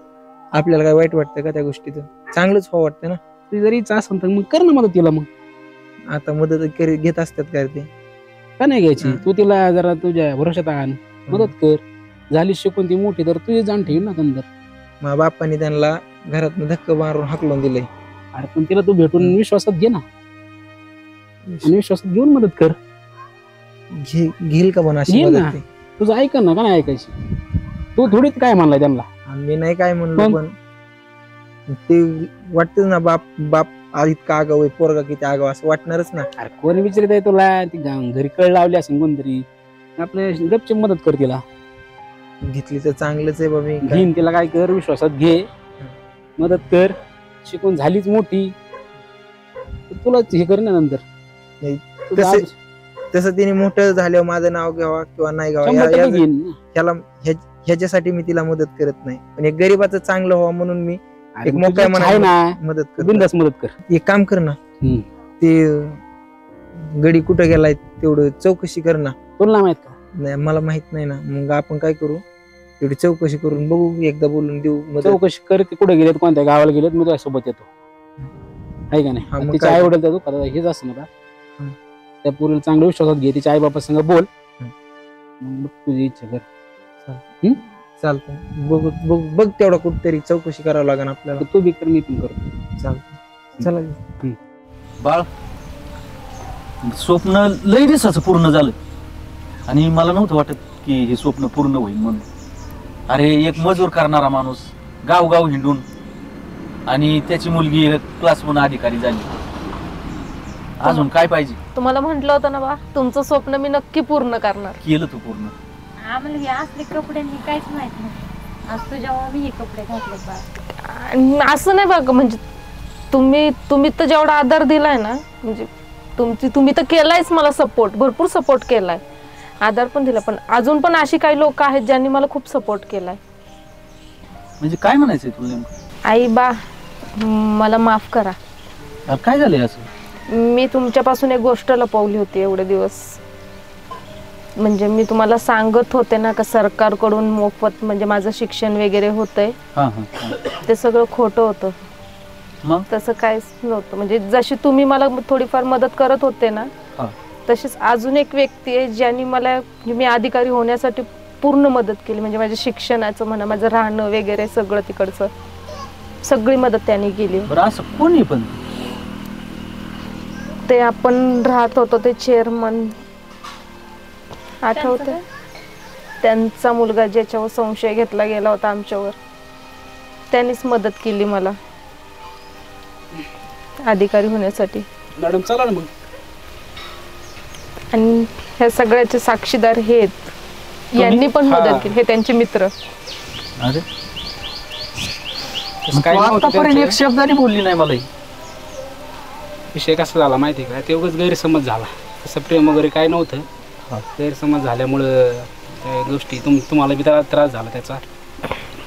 E: आपल्याला काय वाईट वाटतं का त्या गोष्टीतून? चांगलंच व्हावं वाटतं ना.
I: तुझी जरी इच्छा असेल तर मग कर ना मदत तिला. मग
E: आता मदत घेत असतात काय ते?
I: का नाही घ्यायची? तू तिला जरा तुझ्या भरोशात आण, मदत कर. झाली शिकून ती मोठी तर तुझी जाण ठेवी ना नंतर.
E: माझ्या बापाने त्यांना घरातून धक्का मारून हाकलून दिलंय.
I: अरे पण तिला तू भेटून विश्वासात घे ना, आणि विश्वासात घेऊन मदत कर.
E: घेईल का पण अशी
I: घे ना.
E: मदत?
I: तुझं ऐक ना, का नाही ऐकायची? तू थोडीच काय म्हणलाय त्यांना?
E: मी नाही काय म्हणलो, पण ते वाटत ना बाप इतका आगाव आहे, पोरगा किती आगाव, असं वाटणारच ना.
I: अरे कोणी विचारत आहे तुला? ती घरी कळ लावली असेल कोणतरी, आपल्या गपची मदत कर तिला.
E: घेतली तर चांगलंच आहे बाबी.
I: घेईन तिला, काय कर, विश्वासात घे, मदत कर. शिकून झालीच मोठी तुला हे कर ना नंतर.
E: तसं तिने मोठं झाल्यावर माझं नाव घ्यावा किंवा नाही घ्यावा ह्याच्यासाठी मी तिला मदत करत नाही, पण एक गरीबाचं चांगलं व्हावं म्हणून मी एक मोकळ्या मनाने मदत कर.
I: बिनधास्त मदत कर.
E: एक काम कर ना, ते गडी कुठं गेलाय तेवढं चौकशी कर ना.
I: तुला माहित का?
E: नाही, मला माहित नाही ना. मग आपण काय करू, तेवढी चौकशी करून बघू, एकदा बोलून देऊ मदत.
I: चौकशी कर, ते कुठे गेलेत, कोणत्या गावाला गेलेत, मी तुझ्या सोबत येतो. आहे का नाही? तिचे आई वडील त्या दुःखात हेच असं ना, त्या पोरीला चांगल्या विश्वासात घे, तिच्या आई बापा संग बोल, मग तुझी इच्छा कर.
E: चालतं. बघ तेवढा कुठतरी चौकशी करावं लागेल आपल्याला.
I: तू बी कर, मी पण करतो.
E: चालतं. चला
A: बाळ, स्वप्न लय दिवसाचं पूर्ण झालं आणि मला नव्हतं वाटत की हे स्वप्न पूर्ण होईल म्हणून. अरे एक मजूर करणारा माणूस, गाव हिंडून, आणि त्याची मुलगी क्लास 1 अधिकारी झाली. अजून काय पाहिजे?
C: तुम्हाला म्हंटल होतं ना बा, तुमचं स्वप्न मी नक्की पूर्ण करणार.
A: केलं तू पूर्ण.
B: आम्हाला हे असले कपडे काहीच माहित नाही. आज तुझ्यावर मी हे कपडे घातले बा.
C: असं नाही बघ, म्हणजे तुम्ही तर जेवढा आधार दिलाय ना, म्हणजे तुम्ही तर केलायच मला सपोर्ट, भरपूर सपोर्ट केलाय, आधार पण दिला, पण अजून पण अशी काही लोक आहेत ज्यांनी मला खूप सपोर्ट केलाय.
A: म्हणजे काय म्हणायचंय तुला नेमकं?
C: आई बा, मला माफ करा.
A: काय झालंय असं?
C: मी तुमच्यापासून एक गोष्ट लपवली होती एवढे दिवस. म्हणजे मी तुम्हाला सांगत होते ना का सरकारकडून मोफत म्हणजे माझं शिक्षण वगैरे होतंय, ते सगळं खोटं होतं. तसं काहीच नव्हतं. म्हणजे जशी तुम्ही मला थोडीफार मदत करत होते ना, तशीच अजून एक व्यक्ती आहे ज्यांनी मला, मी अधिकारी होण्यासाठी पूर्ण मदत केली. म्हणजे माझ्या शिक्षणाचं म्हणा, माझं राहणं वगैरे सगळं तिकडचं सगळी मदत त्यांनी केली.
A: असं कोणी पण?
C: ते आपण राहत होतो ते चेअरमन, आठवते? त्यांचा मुलगा ज्याच्यावर संशय घेतला गेला होता आमच्यावर, त्यांनीच मदत केली मला अधिकारी होण्यासाठी.
I: मॅडम चला ना मग. आणि
C: ह्या सगळ्याचे साक्षीदार हे आहेत, यांनी पण मदत केली, हे त्यांचे मित्र.
A: आतापर्यंत एक शब्दाने बोलली नाही मला.
I: विषय कसा झाला माहिती का, ते उगाच गैरसमज झाला. तसं प्रेम वगैरे काय नव्हतं, गैरसमज झाल्यामुळं त्या गोष्टी तुम्हाला बी त्रास झाला त्याचा.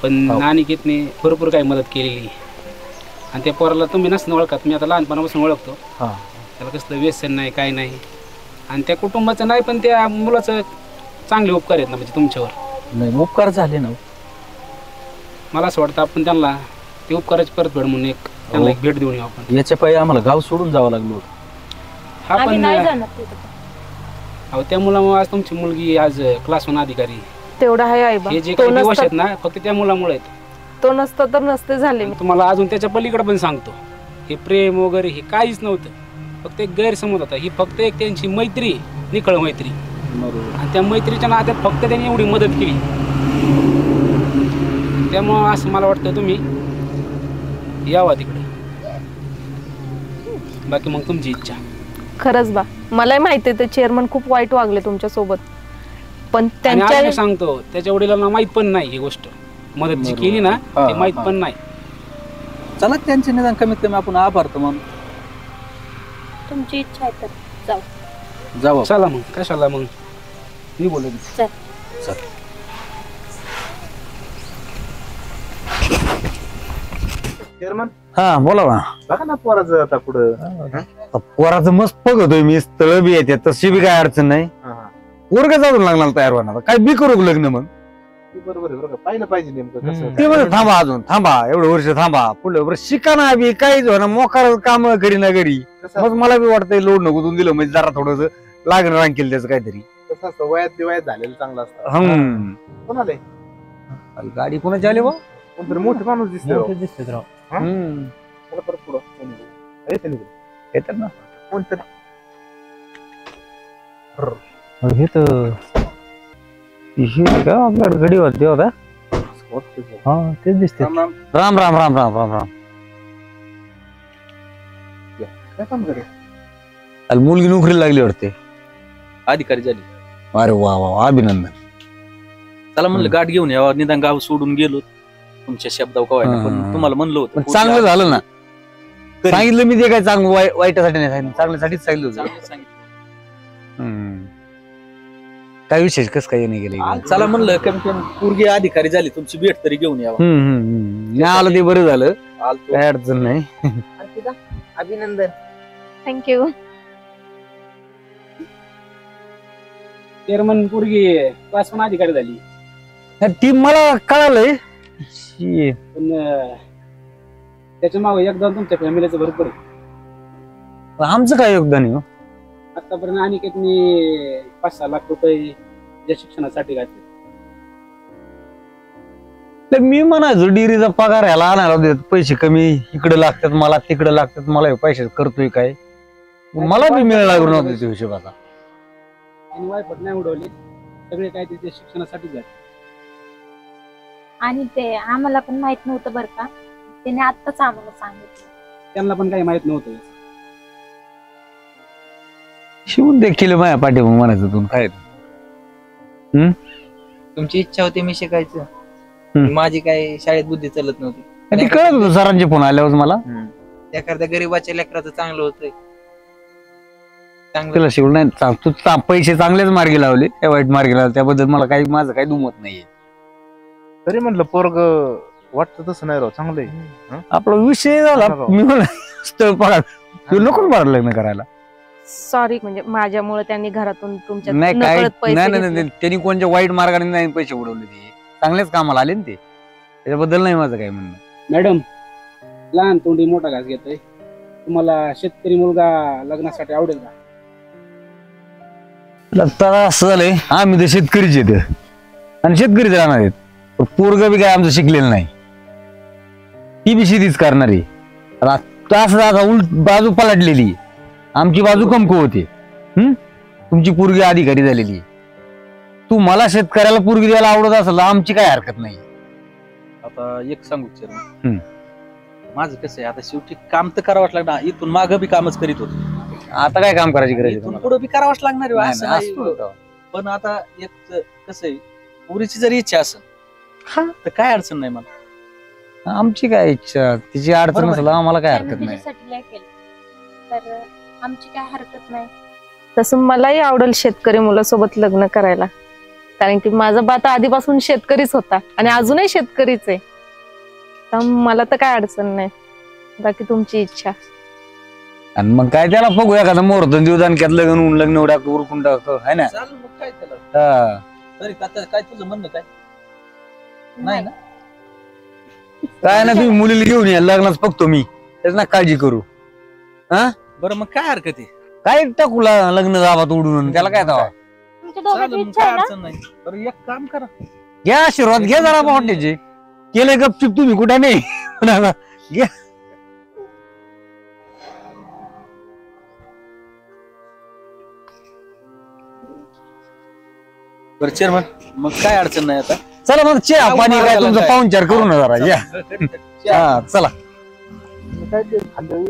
I: पण अनिकेतने भरपूर काही मदत केलेली, आणि त्या पोराला तुम्ही नसणं ओळखत, मी आता लहानपणापासून ओळखतो. त्याला कसलं व्यसन नाही, काय नाही, आणि त्या कुटुंबाचं नाही, पण त्या मुलाचं चांगले उपकार आहेत ना म्हणजे तुमच्यावर.
A: नाही उपकार झाले ना.
I: मला असं वाटतं आपण त्यांना ते उपकाराची परतफेड म्हणून त्यांना एक भेट देऊन येऊ आपण.
A: याच्या पायी आम्हाला गाव सोडून जावं लागलं होतं.
I: हा
B: आम्ही
I: पण
B: नाही जाणार तिथं.
I: अहो त्या मुलामुळे आज तुमची मुलगी आज क्लास 1 अधिकारी.
C: तेवढा आहे आईबा.
I: हे जे
C: तो
I: काही दिवस
C: नसता
I: आहेत ना फक्त त्या मुलामुळे आहेत.
C: तो नसता तर नसते झाले मी.
I: आणि तुम्हाला अजून त्याच्या पलीकडे पण सांगतो, हे प्रेम वगैरे हे काहीच नव्हतं. फक्त एक गैरसमज होता. ही फक्त एक त्यांची मैत्री, निखळ मैत्री. आणि त्या मैत्रीच्या नात्यात फक्त त्यांनी एवढी मदत केली. त्यामुळं असं मला वाटतं तुम्ही यावा तिकडे. बाकी मग तुमची इच्छा.
C: खरंच बा, मलाही माहिती आहे ते चेअरमन खूप वाईट वागले तुमच्या सोबत, पण
I: आणि
C: त्यांच्या
I: अजून सांगतो त्याच्या वडिलांना माहित पण नाही ही गोष्ट. मदत जी केली ना ते माहित पण नाही.
A: चला त्यांचे निदान कमीत कमी आपण आभार तर म्हणून
B: तुमची इच्छा आहे तर जाऊ.
A: जाऊ.
I: चला मग कशाला मग मी बोलत.
B: चल.
F: चेअरमन
D: हा बोला ना.
F: बघा ना पोराचं आता पुढं.
D: पोराचं मस्त बघतोय मी, स्थळ बी येते तशी बी काय अडचण नाही. पोरग जाऊन लागणार तयार होणार, काय बी करू लग्न मग.
F: बरोबर आहे बरं का, पाहिलं पाहिजे नेमकं कसं.
D: ते बरं थांबा, अजून थांबा, एवढं वर्ष थांबा, पुढे बरं शिका ना बी, काहीच हो ना, मोकार काम करी ना घरी. मग मला बी वाटतंय लोड नको तुम्ही दिलं म्हणजे जरा थोडस लागण रांकेल त्याचं काहीतरी.
F: कसं असतं वयात दिवायात झालेलं चांगलं असतं. कोणाला आहे?
D: गाडी कोणाची आली बा?
F: कोणतरी मोठे माणूस दिसतोय.
H: दिसते राव.
F: चला परत पुढं येते निघून.
D: येतात ना
F: कोणतरी
D: हे तर का आपल्या घडी होते होता.
H: हा तेच दिसते.
F: राम राम.
D: राम राम राम राम राम राम.
F: काय काम करे?
D: अरे मुलगी नोकरीला लागली वाटते.
A: अधिकारी झाली.
D: अरे वा वा, अभिनंदन.
A: चला म्हणलं गाठ घेऊन यावं, निदान गाव सोडून गेलो तुमच्या शब्दावर कवाय ना. पण तुम्हाला म्हणलं होतं
D: पण चांगलं झालं ना.
A: तरी.
D: सांगितलं मी ते काय चांगलं वाईटासाठी नाही सांगितलं, चांगल्यासाठीच सांगितलं होतं.
A: चांगलं सांगितलं.
D: काय विशेष कसं काही नाही गेलं.
A: चला म्हणलं कमी कमी पोरगी अधिकारी झाली, तुमची भेट तरी घेऊन यावं.
D: नाही आलं ते बरं झालं,
A: आलतो.
D: काय अडचण नाही.
E: अभिनंदन.
C: थँक्यू.
I: चेअरमन पोरगी क्लास 1 अधिकारी झाली.
D: ती मला कळालंय.
I: पण त्याच्या मागे एकदा तुमच्या फॅमिलीचं भरपूर आहे.
D: आमचं काय योगदान आहे हो?
I: आतापर्यंत अनिकेतनी 5-6 लाख रुपये या शिक्षणासाठी घातले.
D: तर मी म्हणायचो डिरीचा पगार ह्याला आणायला देत, पैसे कमी इकडे लागतात मला, तिकडे लागतात मला, हे पैसे करतोय काय. मला बी मिळ लागू नव्हतं त्या हिशोबाचा.
I: आणि वायपट नाही उडवले, सगळे काय ते शिक्षणासाठी घातले.
B: आणि ते आम्हाला पण माहित नव्हतं बरं का, त्याने आत्ताच आम्हाला सांगितलं.
I: त्यांना पण काही माहित नव्हतं.
D: शिवून देखील माझ्या पाठी म्हणायचं तू काय.
E: तुमची इच्छा होती मी शिकायचं, माझी काय शाळेत बुद्धी चालत नव्हती.
D: ते कळत होतं सरांचे फोन आल्यावर मला.
E: एखाद्या गरीबाच्या लेकराचं चांगलं होतंय.
D: तिला शिवून नाही, तू पैसे चांगलेच मार्गी लावले, त्या वाईट मार्गी लावले, त्याबद्दल मला काही माझं काही दुमत नाहीये.
F: तरी म्हणलं पोरग वाटतं तसं नाही राव, चांगलं आहे.
D: आपला विषय झाला. मी म्हणलं स्थळ पगार नको पगार लग्न करायला.
C: सॉरी, म्हणजे माझ्यामुळे त्यांनी घरातून तुमच्या
D: नाही काय
C: नकळत पैसे
D: नाही
C: घेतले.
D: नाही, त्यांनी कोणत्या वाईट मार्गाने नाही पैसे उडवले, ते चांगल्याच कामाला आले ना ते, त्याच्याबद्दल नाही माझं काय म्हणणं.
I: मॅडम, लहान तोंडी मोठा घास घेतोय. तुम्हाला शेतकरी मुलगा लग्नासाठी आवडेल का?
D: तर असं झालंय, आम्ही तर शेतकरीच येत आणि शेतकरीच राहणार आहेत. पोरग बी काय आमचं शिकलेलं नाही, ती बी शेतीच करणारी. असं उलट बाजू पलटलेली, आमची बाजू कमकुवती. तुमची पोरगी अधिकारी झालेली. तू मला शेतकऱ्याला पोरगी द्यायला आवडत असेल, आमची काय हरकत नाही.
A: आता एक सांगू चेअरमन, माझं कसं आहे, आता शेवटी काम तर करावंच लागणार. इथून मागं बी कामच करीत होतो,
D: आता काय काम करायची गरज
A: इथून पुढे बी करावंच लागणार आहे. असं
D: नाही,
A: नाही. पण आता एक कसं आहे, पोरीची जरी इच्छा असेल तर काय अडचण नाही मला.
D: आमची काय इच्छा, तिची अडचण
A: बरोबर
D: असेल आम्हाला काय हरकत
B: त्यांनी
D: नाही.
B: तिच्यासाठी लय केलं, तर आमची काय हरकत नाही.
C: तसं मलाही आवडेल शेतकरी मुलासोबत लग्न करायला, कारण की माझा बाता आधीपासून शेतकरीच होता आणि अजूनही शेतकरीच आहे. तर मला तर काय अडचण नाही, बाकी तुमची इच्छा.
D: आणि मग काय त्याला बघू एखादा मुहूर्त देऊ, दानक्यात लग्न लग्न उड्या उरकून टाकतो, है ना.
A: चालेल मग काय त्याला.
D: हा.
A: तरी काय तुझं म्हणणं काय? नाही ना
D: काय ना तुम्ही मुलीला घेऊन या लग्नाच बघतो मी त्याच ना काळजी करू. हा
A: बरं मग काय हरकत आहे
D: काय टाकू लग्न जावात उडून त्याला काय दावा.
B: तुमच्या दोघांची
A: चालेल, मग
B: इच्छा
A: काय
B: आहे ना
A: अडचण नाही. बरं एक काम करा
D: घ्या आशीर्वाद घ्या जरा मोठ्याचे केले गपचूप तुम्ही कुठे नाही घ्या.
A: बरं चेअरमन मग काय अडचण नाही आता.
D: चला मग चहा पाणी काय तुमचा पाहुणचार करू ना जरा या.
A: चहा.
D: हा चला.
H: काय ते खाल्लं